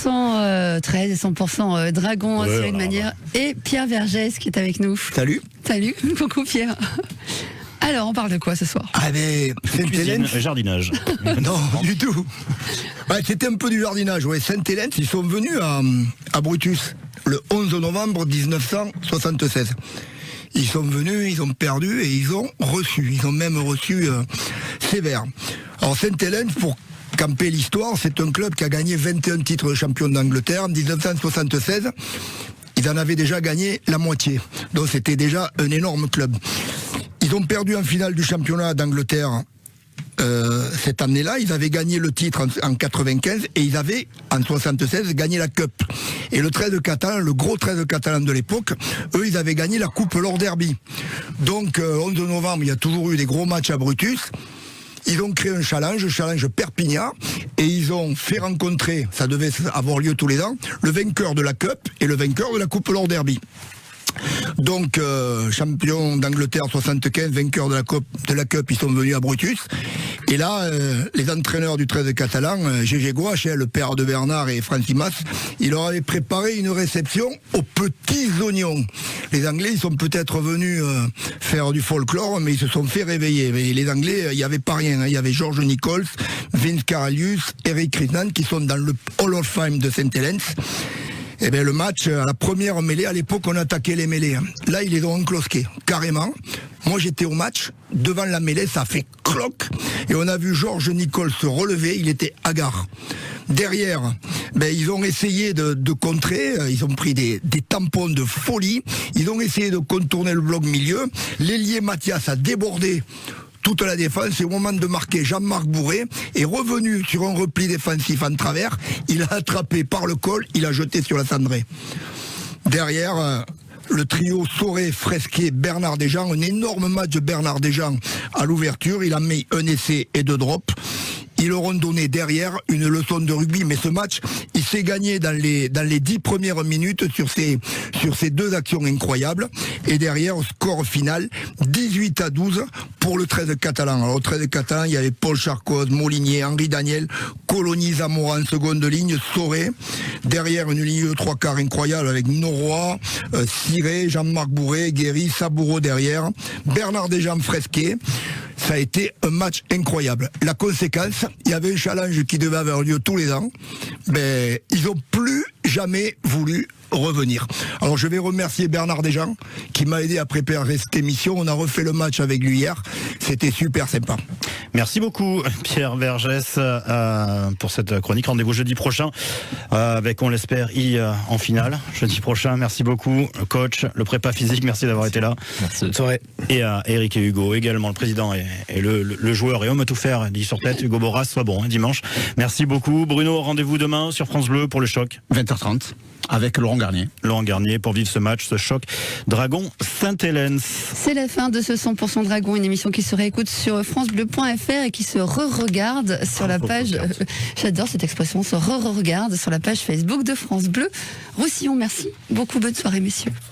100% 13 et 100% Dragon, c'est une manière. Et Pierre Vergès qui est avec nous. Salut. Salut, beaucoup Pierre. Alors, on parle de quoi ce soir? Ah mais Cuisine, jardinage. Non, du tout. Ouais, c'était un peu du jardinage. Ouais, Sainte-Hélène, ils sont venus à Brutus le 11 novembre 1976. Ils sont venus, ils ont perdu et ils ont reçu. Ils ont même reçu sévère. Alors Sainte-Hélène, pour camper l'histoire, c'est un club qui a gagné 21 titres de champion d'Angleterre en 1976. Ils en avaient déjà gagné la moitié. Donc c'était déjà un énorme club. Ils ont perdu en finale du championnat d'Angleterre cette année-là. Ils avaient gagné le titre en 95 et ils avaient, en 76, gagné la Cup. Et le 13 catalan, le gros 13 catalan de l'époque, eux, ils avaient gagné la Coupe Lord Derby. Donc, 11 novembre, il y a toujours eu des gros matchs à Brutus. Ils ont créé un challenge Perpignan, et ils ont fait rencontrer, ça devait avoir lieu tous les ans, le vainqueur de la Cup et le vainqueur de la Coupe Lord Derby. Donc, champion d'Angleterre 75, vainqueur de la Cup, ils sont venus à Brutus. Et là, les entraîneurs du 13 catalan, Gégé Gouache, le père de Bernard et Francis Mas, ils leur avaient préparé une réception aux petits oignons. Les Anglais, ils sont peut-être venus faire du folklore, mais ils se sont fait réveiller. Mais les Anglais, il n'y avait pas rien. Il y avait George Nichols, Vince Caralius, Eric Crichton, qui sont dans le Hall of Fame de Sainte-Hélène. Eh bien, le match, à la première mêlée, à l'époque, on attaquait les mêlées. Là, ils les ont enclosqués, carrément. Moi, j'étais au match, devant la mêlée, ça a fait cloc. Et on a vu George Nichols se relever, il était hagard. Derrière, ils ont essayé de contrer, ils ont pris des tampons de folie, ils ont essayé de contourner le bloc milieu. L'ailier Mathias a débordé toute la défense, et au moment de marquer, Jean-Marc Bourré est revenu sur un repli défensif en travers, il a attrapé par le col, il a jeté sur la cendrée. Derrière, le trio Soré, Fresquet, Bernard Desjans, un énorme match de Bernard Desjans à l'ouverture, il a mis un essai et 2 drops. Ils leur ont donné derrière une leçon de rugby, mais ce match, il s'est gagné dans les 10 premières minutes sur ces 2 actions incroyables. Et derrière, au score final, 18-12 pour le 13 catalan. Alors, au 13 catalan, il y avait Paul Charcos, Molinier, Henri Daniel, Colony, Zamora en seconde ligne, Soré. Derrière, une ligne de 3 quarts incroyable avec Noroy, Ciré, Jean-Marc Bourré, Guéry, Saboureau derrière, Bernard Desjans, Fresquet. Ça a été un match incroyable. La conséquence, il y avait un challenge qui devait avoir lieu tous les ans. Ils n'ont plus jamais voulu revenir. Alors je vais remercier Bernard Desjans qui m'a aidé à préparer cette émission. On a refait le match avec lui hier. C'était super sympa. Merci beaucoup Pierre Vergès pour cette chronique. Rendez-vous jeudi prochain avec, on l'espère, en finale. Jeudi prochain, merci beaucoup coach, le prépa physique, merci d'avoir été là. Merci. Et à Eric et Hugo également, le président et le joueur et homme à tout faire, dit sur tête, Hugo Boras, soit bon, dimanche. Merci beaucoup. Bruno, rendez-vous demain sur France Bleu pour le choc. 20h30 avec Laurent Garnier. Laurent Garnier pour vivre ce match, ce choc Dragon Sainte-Hélène. C'est la fin de ce 100% Dragon, une émission qui se réécoute sur francebleu.fr et qui se re-regarde sur la page, j'adore cette expression, se re-regarde sur la page Facebook de France Bleu Roussillon. Merci beaucoup, bonne soirée messieurs.